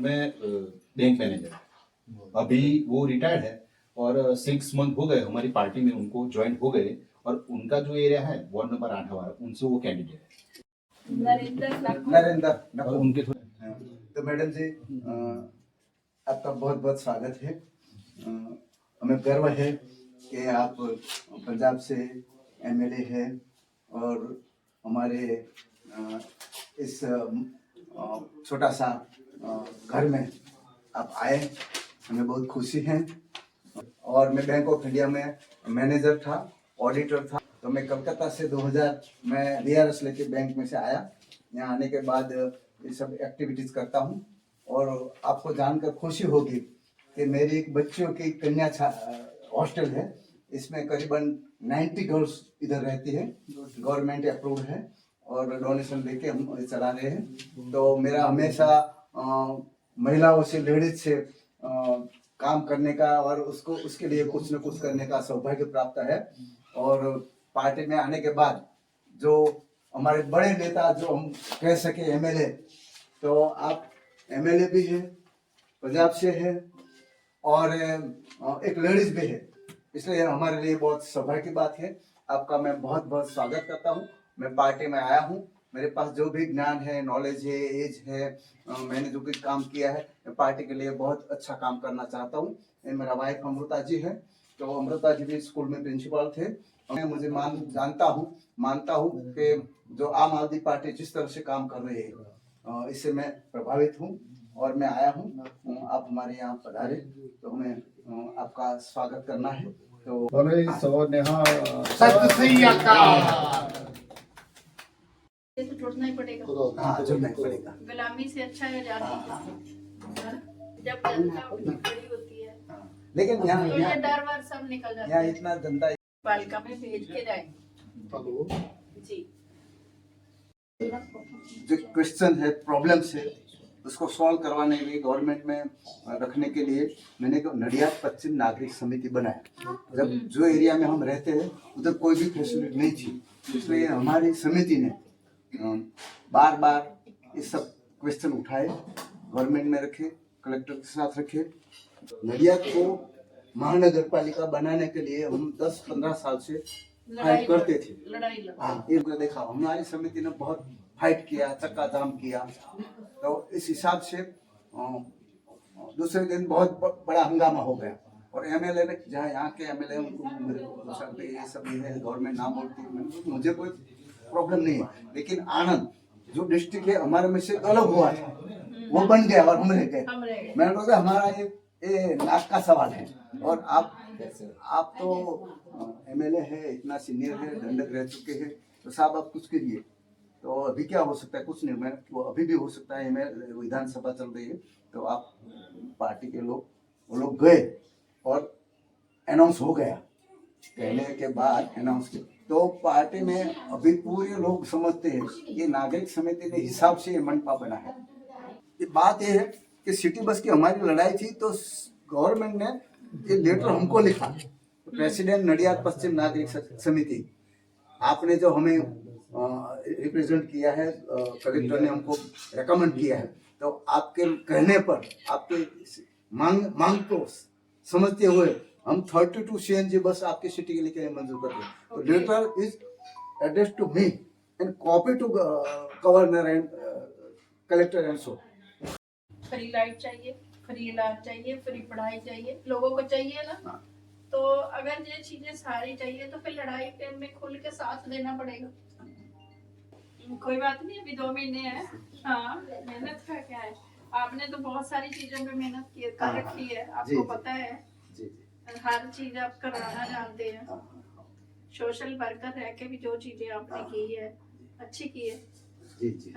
में bank manager है। अभी वो रिटायर्ड है और 6 मंथ हो गए हमारी पार्टी में उनको ज्वाइन हो गए, और उनका जो एरिया है वार्ड नंबर 8 हमारा, उनसे वो कैंडिडेट है नरेंद्र। और उनके थोड़े। तो मैडम जी, आपका बहुत बहुत स्वागत है। हमें गर्व है कि आप पंजाब से एमएलए हैं और हमारे इस छोटा सा घर में आप आए, हमें बहुत खुशी है। और मैं बैंक ऑफ इंडिया में मैनेजर था, ऑडिटर था। तो मैं कलकत्ता से 2000 में वीआरएस लेके बैंक में से आया। यहाँ आने के बाद ये सब एक्टिविटीज करता हूँ। और आपको जानकर खुशी होगी कि मेरी एक बच्चियों की कन्या हॉस्टल है। इसमें करीबन 90 गर्ल्स इधर रहती है, गवर्नमेंट अप्रूव्ड है और डोनेशन लेके हम चला रहे हैं। तो मेरा हमेशा महिलाओं से, लेडीज से काम करने का और उसको उसके लिए कुछ न कुछ करने का सौभाग्य प्राप्त है। और पार्टी में आने के बाद जो हमारे बड़े नेता, जो हम कह सके एमएलए, तो आप एमएलए भी है, पंजाब से है और एक लेडीज भी है, इसलिए हमारे लिए बहुत सौभाग्य की बात है। आपका मैं बहुत बहुत स्वागत करता हूँ। मैं पार्टी में आया हूँ, मेरे पास जो भी ज्ञान है, नॉलेज है, एज है, मैंने जो कुछ काम किया है, मैं पार्टी के लिए बहुत अच्छा काम करना चाहता हूँ। मेरा वाइफ अमृता जी है, तो अमृता जी भी स्कूल में प्रिंसिपल थे। मैं मुझे मानता हूँ कि जो आम आदमी पार्टी जिस तरह से काम कर रही है, इससे मैं प्रभावित हूँ और मैं आया हूँ। आप हमारे यहाँ पधारे तो हमें आपका स्वागत करना है। तो तो छोड़ना ही पड़ेगा। हाँ, छोड़ना ही पड़ेगा। गुलामी से अच्छा है आजादी। जब जनता खड़ी होती है, लेकिन यहाँ तो ये डर वर सब निकल जाता यहाँ है। इतना जनता पालिका में भेज के जाएंगे जी। जो क्वेश्चन है, प्रॉब्लम्स है, उसको सॉल्व करवाने के लिए, गवर्नमेंट में रखने के लिए मैंने नडियाद पश्चिम नागरिक समिति बनाया। जब जो एरिया में हम रहते हैं उधर कोई भी फैसिलिटी नहीं थी, इसलिए हमारी समिति ने बार बार ये सब क्वेश्चन उठाए, गवर्नमेंट में रखे, कलेक्टर के साथ रखे। नडियाद को महानगर पालिका बनाने के लिए हम 10-15 साल से फाइट करते थे। हाँ, ये देखा, हमारी समिति ने बहुत फाइट किया, चक्का जाम किया। तो इस हिसाब से दूसरे दिन बहुत बड़ा हंगामा हो गया और एमएलए ने, जहाँ यहाँ के एमएलए उनको मेरे को ये सब है, गवर्नमेंट नाम बोलती है, मुझे कोई प्रॉब्लम नहीं है। लेकिन आनंद जो डिस्ट्रिक्ट है हमारे में से अलग हुआ था, वो बन गया और हम रह गए। मैंने कहा हमारा ये नाक का सवाल है। और आप तो एमएलए है, इतना सीनियर है, दंडक रह चुके हैं, तो साहब आप कुछ करिए। तो अभी क्या हो सकता है, कुछ नहीं, मैं वो अभी भी हो सकता है, विधानसभा चल रही है, तो आप पार्टी के वो लोग गए और अनाउंस हो गया, पहले के बाद अनाउंस किया। तो पार्टी में अभी पूरे लोग समझते हैं कि नागरिक समिति ने हिसाब से ये मंडपा बना है। ये बात ये है कि सिटी बस की हमारी लड़ाई थी, तो गवर्नमेंट ने ये लेटर हमको लिखा, प्रेसिडेंट नडियाद पश्चिम नागरिक समिति, आपने जो हमें रिप्रेजेंट किया है, कलेक्टर ने हमको रेकमेंड किया है, तो आपके कहने पर, आपके मांग को समझते हुए हम 32 सीएनजी बस आपकी सिटी के लिए मंजूर कर दिए। तो letter is addressed to me and copy to governor and collector and so. Free light चाहिए, फ्री इलाज चाहिए, फ्री पढ़ाई चाहिए, लोगों को चाहिए ना। हाँ। तो अगर ये चीजें सारी चाहिए तो फिर लड़ाई के में खुल के साथ देना पड़ेगा। कोई बात नहीं, अभी 2 महीने हैं। हाँ, मेहनत का क्या है, आपने तो बहुत सारी चीजों पे मेहनत की कर रखी है, आपको पता है, हर चीज आप करवाना जानते हैं। सोशल वर्कर रह के भी जो चीजें आपने की है, अच्छी की है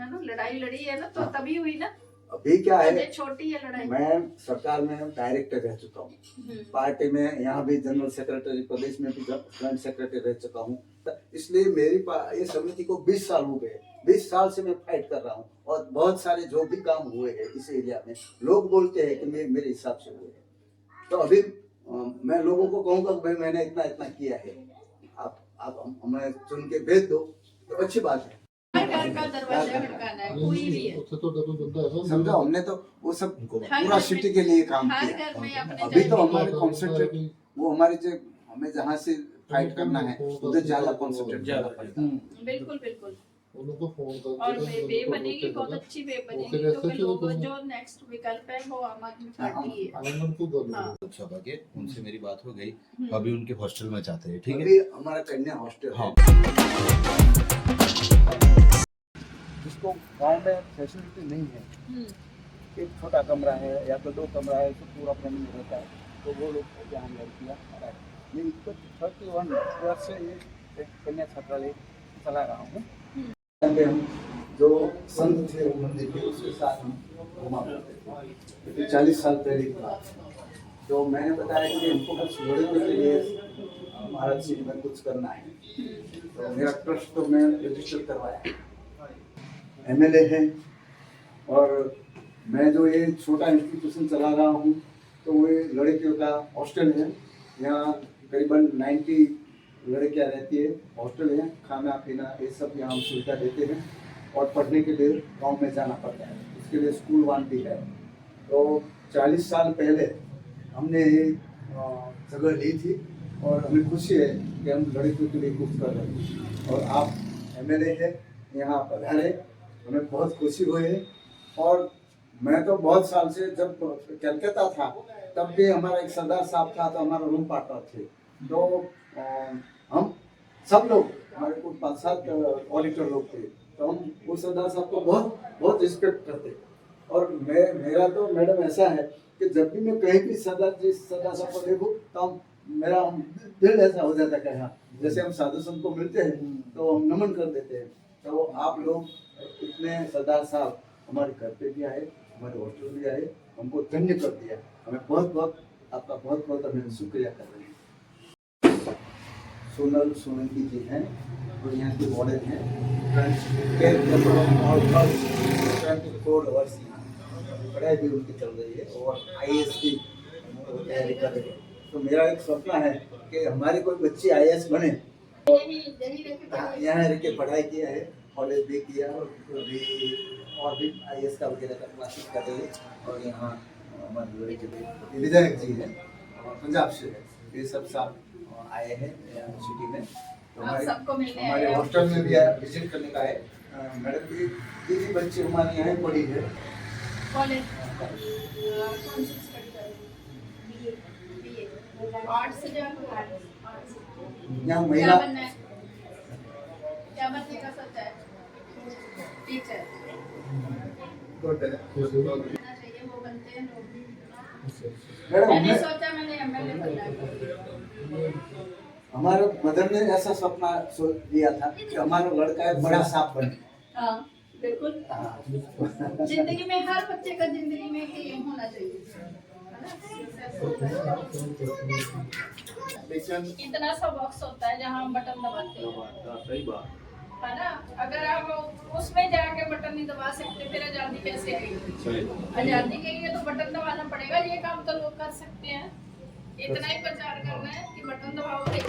ना। लड़ाई लड़ी है ना, तो तभी हुई ना। अभी क्या है, छोटी है लड़ाई। मैं सरकार में डायरेक्टर रह चुका हूँ, पार्टी में यहाँ भी जनरल सेक्रेटरी, प्रदेश में भी जॉइंट सेक्रेटरी रह चुका हूँ, इसलिए मेरी ये समिति को 20 साल हो गए। 20 साल से मैं फाइट कर रहा हूँ और बहुत सारे जो भी काम हुए हैं इस एरिया में, लोग बोलते हैं कि मेरे हिसाब से हुए हैं। तो अभी मैं लोगों को कहूँगा भाई मैंने इतना किया है, आप हमें चुन के भेज दो तो अच्छी बात है। हर घर का दरवाजा खड़काना है, कोई भी है। ਉੱਥੇ ਤੁਹਾਡਾ ਕੋਈ ਬੰਦਾ ਹੈਗਾ समझो हमने तो वो सब हर पूरा घर सिटी में- के लिए काम हर किया। घर में अपने अभी तो जाए- हमारे कॉन्सेंट्रेट वो हमारे जो हमें जहाँ से फाइट करना है उधर ज्यादा कॉन्सेंट्रेट ज्यादा करना पड़ता। बिल्कुल बिल्कुल। ਉਹਨੂੰ ਕੋ ਫੋਨ और ਕਰਕੇ वे बनेगी बहुत अच्छी वे बनेगी, फिर तो फिर ऐसे लोग तो- जो नेक्स्ट विकल्प है वो आम आदमी पार्टी है। ਉਹਨਾਂ ਨੂੰ ਗੱਲ हाँ। लोकसभा के उनसे मेरी बात हो गई, अभी उनके हॉस्टल में जाते हैं, ठीक है। अभी हमारा कन्या हॉस्टल हाँ। जिसको गांव में फैसिलिटी नहीं है, हम्म, एक छोटा कमरा है या तो 2 कमरा है तो पूरा फैमिली रहता है, तो वो लोग यहाँ लड़कियाँ ये इसको 31 वर्ष से ये एक कन्या छात्रालय चला रहा हूँ। यहाँ पे हम जो संत थे वो मंदिर के उसके साथ हम घुमा करते थे। ये 40 साल पहले की बात है। तो मैंने बताया कि हमको कुछ लड़कों के लिए भारत सिटी में कुछ करना है, तो मेरा ट्रस्ट तो मैं रजिस्टर करवाया। MLA है और मैं जो ये छोटा इंस्टीट्यूशन चला रहा हूँ तो वो लड़कियों का हॉस्टल है। यहाँ करीबन 90 लड़कियाँ रहती है, हॉस्टल है, खाना पीना ये सब यहाँ हम सुविधा देते हैं और पढ़ने के लिए गांव में जाना पड़ता है, उसके लिए स्कूल वान भी है। तो 40 साल पहले हमने ये जगह ली थी और हमें खुशी है कि हम लड़कियों के लिए कुछ कर रहे हैं और आप MLA है यहाँ पधारे, हमें बहुत खुशी हुई है। और मैं तो बहुत साल से जब कलकत्ता था तब भी हमारा एक सरदार साहब था, तो हमारा रूम पार्टनर थे, तो हम सब लोग हमारे को 5-7 ऑडिटर लोग थे, तो हम उस सरदार साहब को बहुत बहुत रिस्पेक्ट करते। और मेरा तो मैडम ऐसा है कि जब भी मैं कहीं भी सरदार साहब को देखूँ तो मेरा दिल ऐसा हो जाता है कि हाँ, जैसे हम साधु संत को मिलते हैं तो हम नमन कर देते हैं। तो आप लोग इतने सरदार साहब हमारे घर पे भी आए, हमारे हॉस्टल भी आए, हमको धन्य कर दिया। हमें बहुत बहुत आपका बहुत बहुत हमें शुक्रिया कर रहे हैं। सोनल सोलंकी जी हैं और यहाँ के वार्डन हैं। 24 आवर्स यहाँ पढ़ाई भी उनकी चल रही है और IAS की तैयारी कर रही है। तो मेरा एक सपना है कि हमारी कोई बच्ची IAS बने। यही रखे यहाँ रह के पढ़ाई किया है, कॉलेज भी किया और भी IAS का वगैरह का क्लासेस कर रही है। और यहाँ हमारे लड़के भी विधायक जी हैं और पंजाब से है, ये सब साथ आए हैं सिटी में। तो आप सबको मिलने हमारे आए हो। हॉस्टल में भी विजिट करने का है। मैडम की दीदी बच्ची हमारे यहाँ पढ़ी है। कॉलेज कौन सी स्टडी कर रही है? BA आर्ट्स से जाकर आर्ट्स यहाँ क्या महिला बनना है? क्या बनने का सोचा है? टीचर गुड है। बनना चाहिए, वो बनते हैं लोग। मैडम मैंने हमने सोचा मैंने MLA बनना है। हमारे मदर ने ऐसा सपना सोच लिया था कि हमारा लड़का एक बड़ा सांप बने। हाँ बिल्कुल। हाँ। जिंदगी में हर बच्चे का जिंदगी में एम होना चाहिए, लेकिन इतना सा बॉक्स होता है जहाँ हम बटन दबाते हैं, सही बात है ना। अगर हम उसमें जाके बटन नहीं दबा सकते फिर आजादी कैसे आएगी? सही आजादी के लिए तो बटन दबाना पड़ेगा। ये काम तो लोग कर सकते हैं, इतना ही प्रचार करना है कि बटन दबाओ भाई।